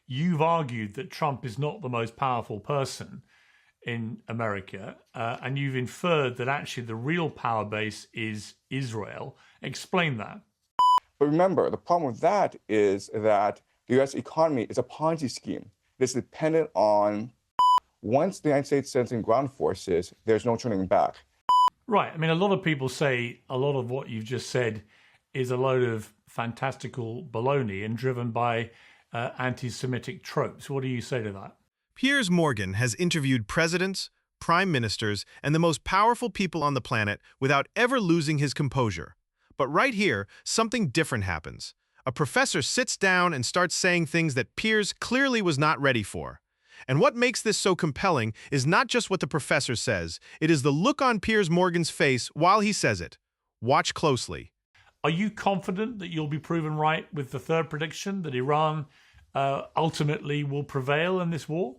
you've argued that Trump is not the most powerful person in America, and you've inferred that actually the real power base is Israel. Explain that. But remember, the problem with that is that the US economy is a Ponzi scheme. It's dependent on once the United States sends in ground forces, there's no turning back. Right. I mean, a lot of people say a lot of what you've just said is a load of fantastical baloney and driven by anti Semitic tropes. What do you say to that? Piers Morgan has interviewed presidents, prime ministers, and the most powerful people on the planet without ever losing his composure. But right here, something different happens. A professor sits down and starts saying things that Piers clearly was not ready for. And what makes this so compelling is not just what the professor says, it is the look on Piers Morgan's face while he says it. Watch closely. Are you confident that you'll be proven right with the third prediction, that Iran ultimately will prevail in this war?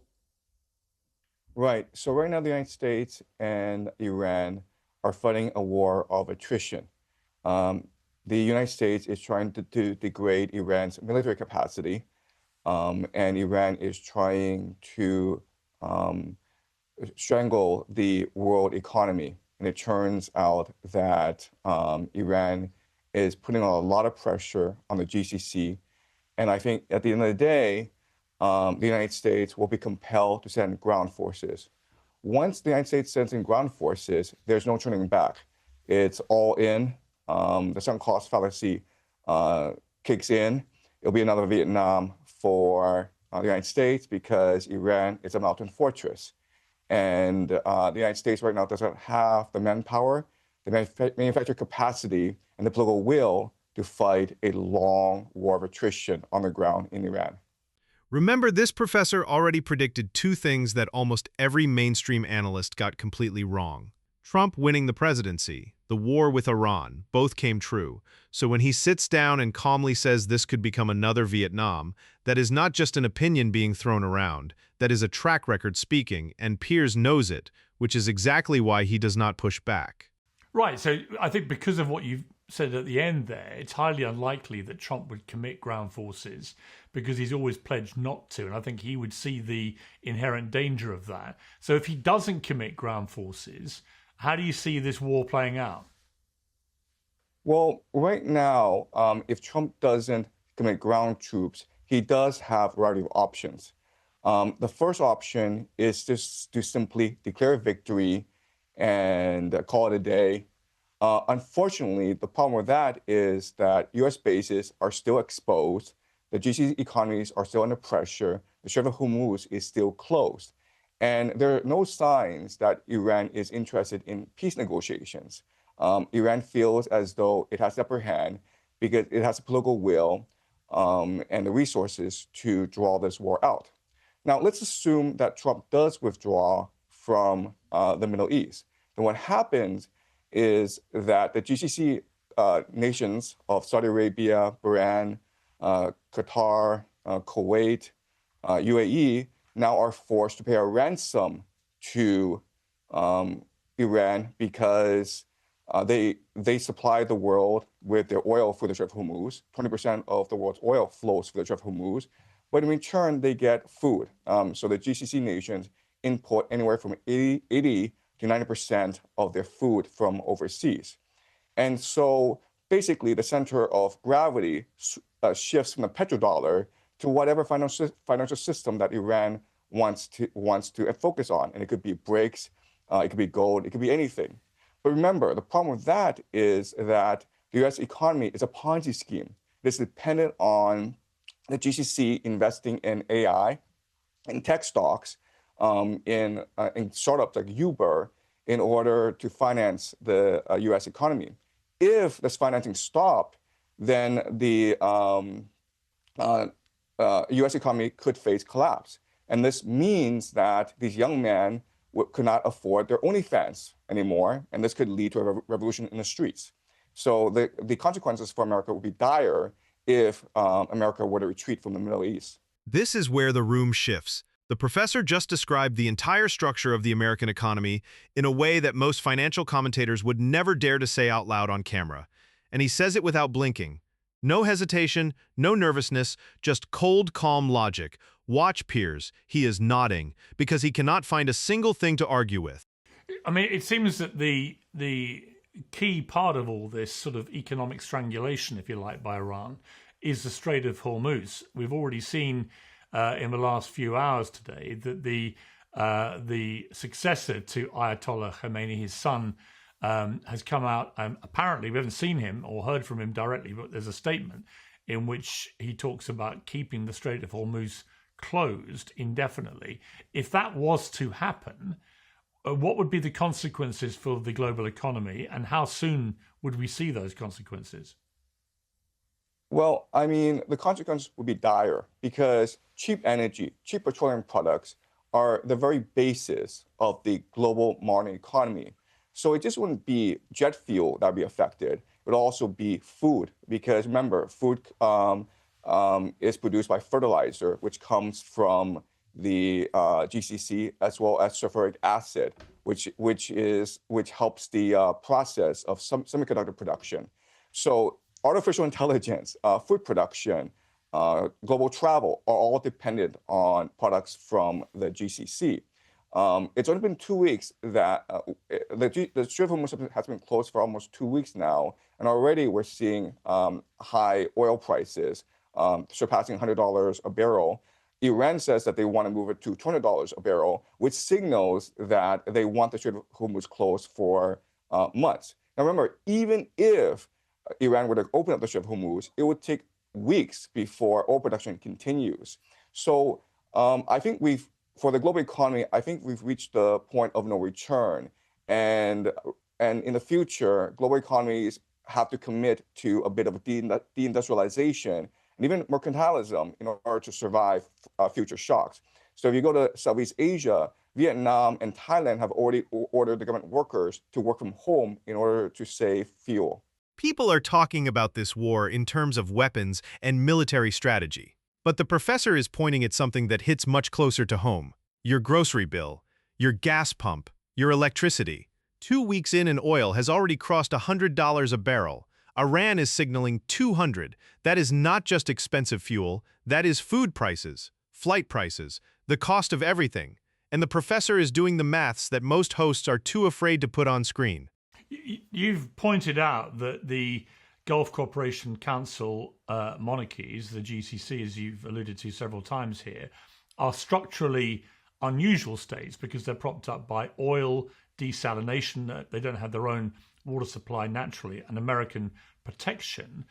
Right. So right now, the United States and Iran are fighting a war of attrition. The United States is trying to degrade Iran's military capacity, and Iran is trying to strangle the world economy. And it turns out that Iran is putting a lot of pressure on the GCC. And I think at the end of the day, the United States will be compelled to send ground forces. Once the United States sends in ground forces, there's no turning back. It's all in. The sunk cost fallacy kicks in. It'll be another Vietnam for the United States because Iran is a mountain fortress. And the United States right now doesn't have the manpower, the manufacturing capacity, and the political will to fight a long war of attrition on the ground in Iran. Remember, this professor already predicted two things that almost every mainstream analyst got completely wrong. Trump winning the presidency, the war with Iran, both came true. So when he sits down and calmly says this could become another Vietnam, that is not just an opinion being thrown around, that is a track record speaking, and Piers knows it, which is exactly why he does not push back. Right. So I think because of what you've said at the end there, it's highly unlikely that Trump would commit ground forces because he's always pledged not to. And I think he would see the inherent danger of that. So if he doesn't commit ground forces, how do you see this war playing out? Well, right now, if Trump doesn't commit ground troops, he does have a variety of options. The first option is just to simply declare victory and call it a day. Unfortunately, the problem with that is that US bases are still exposed, the GCC economies are still under pressure, the Strait of Hormuz is still closed, and there are no signs that Iran is interested in peace negotiations. Iran feels as though it has the upper hand because it has the political will and the resources to draw this war out. Now, let's assume that Trump does withdraw from the Middle East. Then what happens is that the GCC nations of Saudi Arabia, Bahrain, Qatar, Kuwait, UAE now are forced to pay a ransom to Iran because they supply the world with their oil through the Strait of Hormuz. 20% of the world's oil flows through the Strait of Hormuz. But in return, they get food. So the GCC nations import anywhere from 80 to 90% of their food from overseas. And so basically the center of gravity shifts from the petrodollar to whatever financial system that Iran wants to focus on. And it could be BRICS, it could be gold, it could be anything. But remember, the problem with that is that the US economy is a Ponzi scheme. It's dependent on the GCC investing in AI, in tech stocks, in startups like Uber in order to finance the US economy. If this financing stopped, then the US economy could face collapse. And this means that these young men could not afford their OnlyFans anymore, and this could lead to a revolution in the streets. So the consequences for America would be dire if America were to retreat from the Middle East. This is where the room shifts. The professor just described the entire structure of the American economy in a way that most financial commentators would never dare to say out loud on camera. And he says it without blinking. No hesitation, no nervousness, just cold, calm logic. Watch Piers. He is nodding because he cannot find a single thing to argue with. I mean, it seems that the key part of all this sort of economic strangulation, if you like, by Iran is the Strait of Hormuz. We've already seen in the last few hours today that the successor to Ayatollah Khomeini, his son, has come out. Apparently, we haven't seen him or heard from him directly, but there's a statement in which he talks about keeping the Strait of Hormuz closed indefinitely. If that was to happen, what would be the consequences for the global economy, and how soon would we see those consequences? Well, I mean, the consequences would be dire because cheap energy, cheap petroleum products are the very basis of the global modern economy. So it just wouldn't be jet fuel that would be affected. It would also be food because remember, food is produced by fertilizer, which comes from the GCC as well as sulfuric acid, which helps the process of some semiconductor production. So artificial intelligence, food production, global travel are all dependent on products from the GCC. It's only been 2 weeks that the Strait of Hormuz has been closed for almost 2 weeks now, and already we're seeing high oil prices surpassing $100 a barrel. Iran says that they want to move it to $20 a barrel, which signals that they want the Strait of Hormuz closed for months. Now remember, even if Iran were to open up the Strait of Hormuz, it would take weeks before oil production continues. So I think for the global economy, I think we've reached the point of no return. And in the future, global economies have to commit to a bit of deindustrialization and even mercantilism in order to survive future shocks. So if you go to Southeast Asia, Vietnam and Thailand have already ordered the government workers to work from home in order to save fuel. People are talking about this war in terms of weapons and military strategy. But the professor is pointing at something that hits much closer to home. Your grocery bill, your gas pump, your electricity. 2 weeks in and oil has already crossed $100 a barrel. Iran is signaling 200. That is not just expensive fuel, that is food prices, flight prices, the cost of everything. And the professor is doing the maths that most hosts are too afraid to put on screen. You've pointed out that the Gulf Cooperation Council monarchies, the GCC, as you've alluded to several times here, are structurally unusual states because they're propped up by oil, desalination. They don't have their own water supply naturally, and American protection.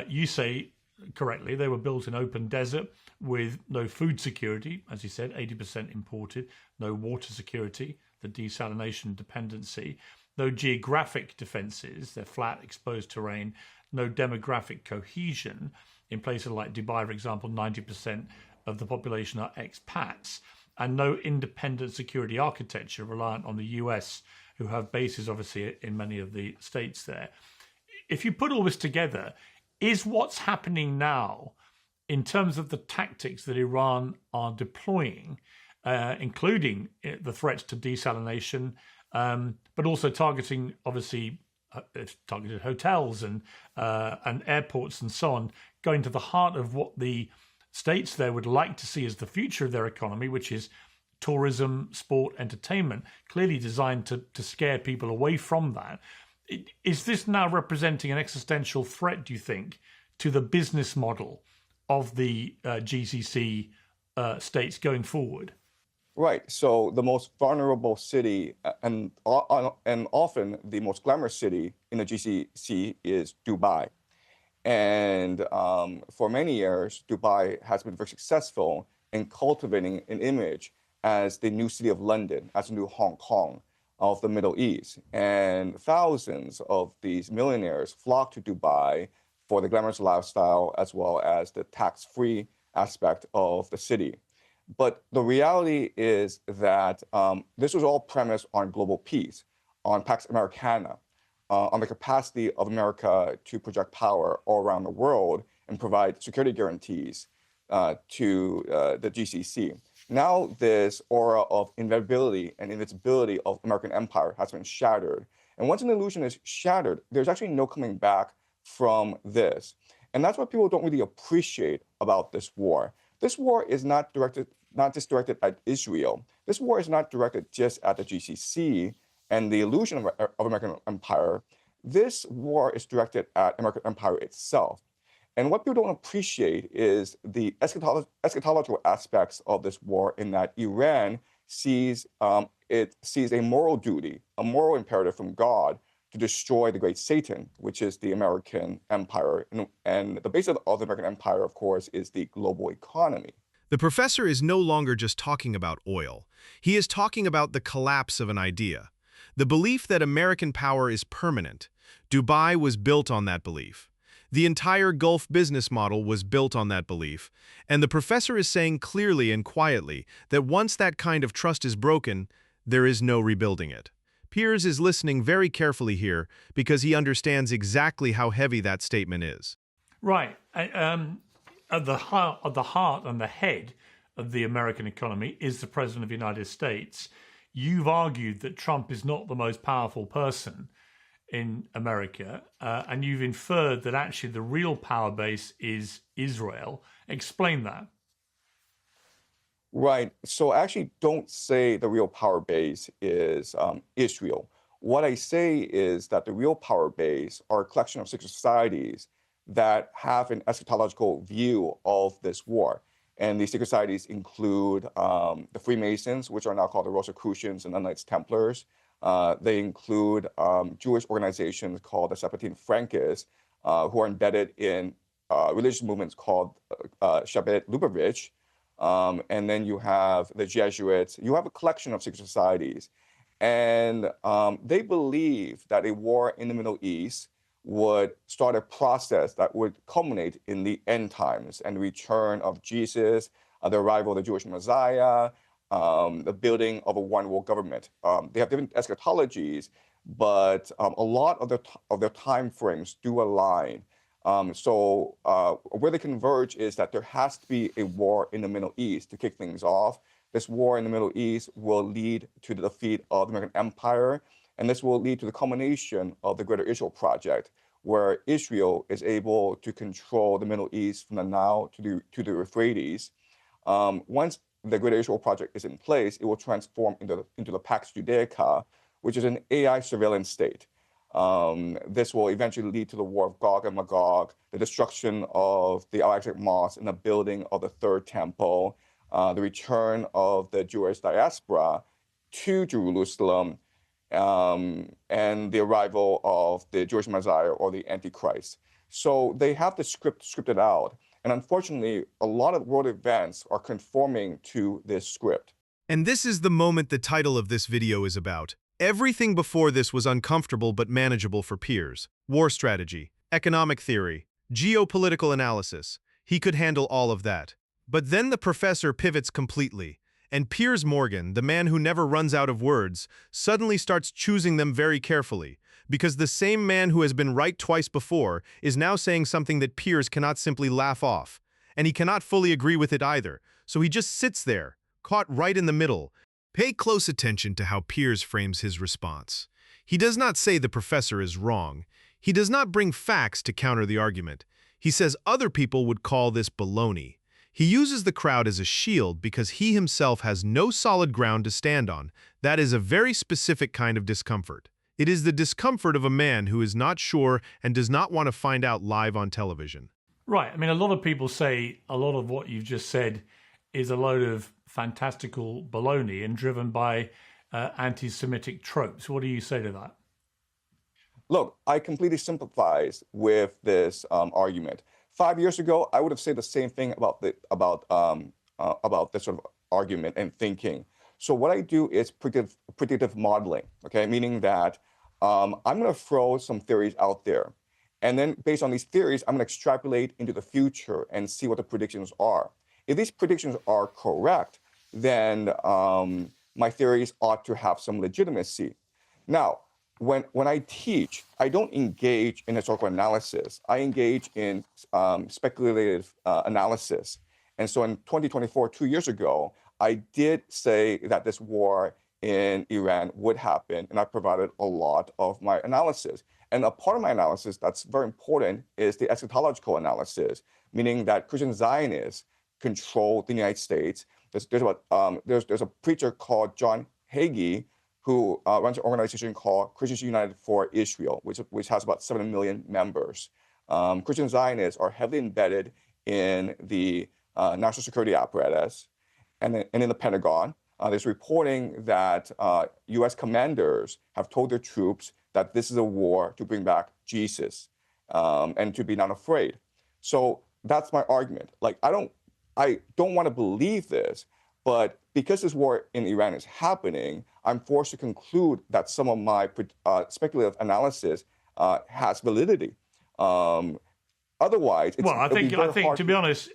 You say correctly, they were built in open desert with no food security, as you said, 80% imported, no water security, the desalination dependency, no geographic defenses, they're flat, exposed terrain, no demographic cohesion. In places like Dubai, for example, 90% of the population are expats, and no independent security architecture reliant on the US, who have bases, obviously, in many of the states there. If you put all this together, is what's happening now, in terms of the tactics that Iran are deploying, including the threats to desalination, but also targeting, obviously, targeted hotels and airports and so on, going to the heart of what the states there would like to see as the future of their economy, which is tourism, sport, entertainment, clearly designed to scare people away from that. Is this now representing an existential threat, do you think, to the business model of the GCC states going forward? Right. So the most vulnerable city and often the most glamorous city in the GCC is Dubai. And for many years, Dubai has been very successful in cultivating an image as the new city of London, as the new Hong Kong of the Middle East. And thousands of these millionaires flock to Dubai for the glamorous lifestyle as well as the tax-free aspect of the city. But the reality is that this was all premised on global peace, on Pax Americana, on the capacity of America to project power all around the world and provide security guarantees to the GCC. Now this aura of inevitability and invincibility of American empire has been shattered. And once an illusion is shattered, there's actually no coming back from this. And that's what people don't really appreciate about this war. This war is not just directed at Israel. This war is not directed just at the GCC and the illusion of American empire. This war is directed at American empire itself. And what people don't appreciate is the eschatological aspects of this war, in that Iran sees it sees a moral duty, a moral imperative from God to destroy the great Satan, which is the American empire. And the base of the American empire, of course, is the global economy. The professor is no longer just talking about oil. He is talking about the collapse of an idea. The belief that American power is permanent. Dubai was built on that belief. The entire Gulf business model was built on that belief. And the professor is saying clearly and quietly that once that kind of trust is broken, there is no rebuilding it. Piers is listening very carefully here because he understands exactly how heavy that statement is. Right. At the heart and the head of the American economy is the President of the United States. You've argued that Trump is not the most powerful person in America, and you've inferred that actually the real power base is Israel. Explain that. Right. So I actually don't say the real power base is Israel. What I say is that the real power base are a collection of secret societies that have an eschatological view of this war. And these secret societies include the Freemasons, which are now called the Rosicrucians and the Knights Templars. They include Jewish organizations called the Sephardim Frankists, who are embedded in religious movements called Shabbat Lubavitch. And then you have the Jesuits. You have a collection of secret societies. And they believe that a war in the Middle East would start a process that would culminate in the end times and the return of Jesus, the arrival of the Jewish Messiah, the building of a one world government. They have different eschatologies, but a lot of their time frames do align. So where they converge is that there has to be a war in the Middle East to kick things off. This war in the Middle East will lead to the defeat of the American Empire, and this will lead to the culmination of the Greater Israel Project, where Israel is able to control the Middle East from the Nile to the Euphrates. Once the Greater Israel Project is in place, it will transform into the Pax Judaica, which is an AI surveillance state. This will eventually lead to the war of Gog and Magog, the destruction of the Al-Aqsa Mosque and the building of the Third Temple, the return of the Jewish diaspora to Jerusalem, and the arrival of the Jewish Messiah or the Antichrist. So they have the script scripted out. And unfortunately, a lot of world events are conforming to this script. And this is the moment the title of this video is about. Everything before this was uncomfortable but manageable for Piers. War strategy, economic theory, geopolitical analysis. He could handle all of that. But then the professor pivots completely, and Piers Morgan, the man who never runs out of words, suddenly starts choosing them very carefully, because the same man who has been right twice before is now saying something that Piers cannot simply laugh off, and he cannot fully agree with it either, so he just sits there, caught right in the middle. Pay close attention to how Piers frames his response. He does not say the professor is wrong. He does not bring facts to counter the argument. He says other people would call this baloney. He uses the crowd as a shield because he himself has no solid ground to stand on. That is a very specific kind of discomfort. It is the discomfort of a man who is not sure and does not want to find out live on television. Right. I mean, a lot of people say a lot of what you've just said is a load of fantastical baloney and driven by anti-Semitic tropes. What do you say to that? Look, I completely sympathize with this argument. 5 years ago, I would have said the same thing about this sort of argument and thinking. So what I do is predictive modeling, okay? Meaning that I'm going to throw some theories out there. And then based on these theories, I'm going to extrapolate into the future and see what the predictions are. If these predictions are correct, then my theories ought to have some legitimacy. Now, when I teach, I don't engage in historical analysis. I engage in speculative analysis. And so in 2024, 2 years ago, I did say that this war in Iran would happen, and I provided a lot of my analysis. And a part of my analysis that's very important is the eschatological analysis, meaning that Christian Zionists control the United States. There's a preacher called John Hagee who runs an organization called Christians United for Israel, which has about 7 million members. Christian Zionists are heavily embedded in the national security apparatus and in the Pentagon. There's reporting that U.S. commanders have told their troops that this is a war to bring back Jesus and to be not afraid. So that's my argument. Like, I don't want to believe this, but because this war in Iran is happening, I'm forced to conclude that some of my speculative analysis has validity. Otherwise, well, I think to be honest,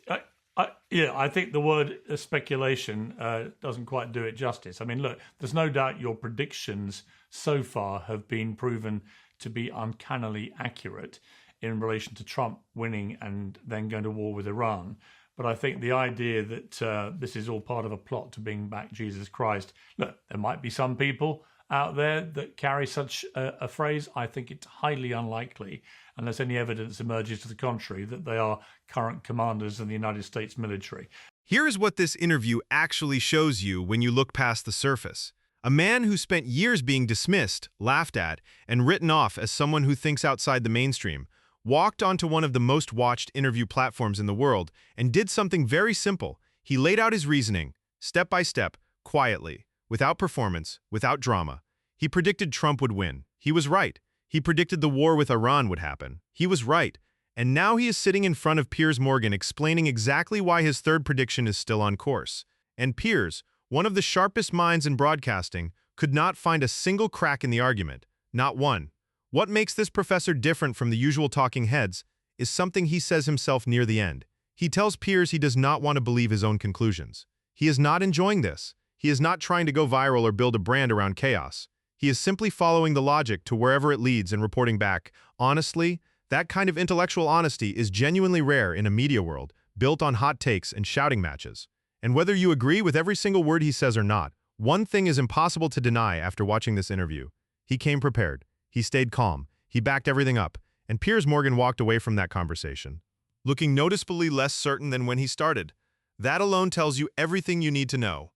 I think the word speculation doesn't quite do it justice. I mean, look, there's no doubt your predictions so far have been proven to be uncannily accurate in relation to Trump winning and then going to war with Iran. But I think the idea that this is all part of a plot to bring back Jesus Christ, look, there might be some people out there that carry such a phrase. I think it's highly unlikely, unless any evidence emerges to the contrary, that they are current commanders in the United States military. Here is what this interview actually shows you when you look past the surface. A man who spent years being dismissed, laughed at, and written off as someone who thinks outside the mainstream, walked onto one of the most watched interview platforms in the world and did something very simple. He laid out his reasoning, step by step, quietly, without performance, without drama. He predicted Trump would win. He was right. He predicted the war with Iran would happen. He was right. And now he is sitting in front of Piers Morgan explaining exactly why his third prediction is still on course. And Piers, one of the sharpest minds in broadcasting, could not find a single crack in the argument. Not one. What makes this professor different from the usual talking heads is something he says himself near the end. He tells Piers he does not want to believe his own conclusions. He is not enjoying this. He is not trying to go viral or build a brand around chaos. He is simply following the logic to wherever it leads and reporting back. Honestly, that kind of intellectual honesty is genuinely rare in a media world, built on hot takes and shouting matches. And whether you agree with every single word he says or not, one thing is impossible to deny after watching this interview. He came prepared. He stayed calm. He backed everything up. And Piers Morgan walked away from that conversation, looking noticeably less certain than when he started. That alone tells you everything you need to know.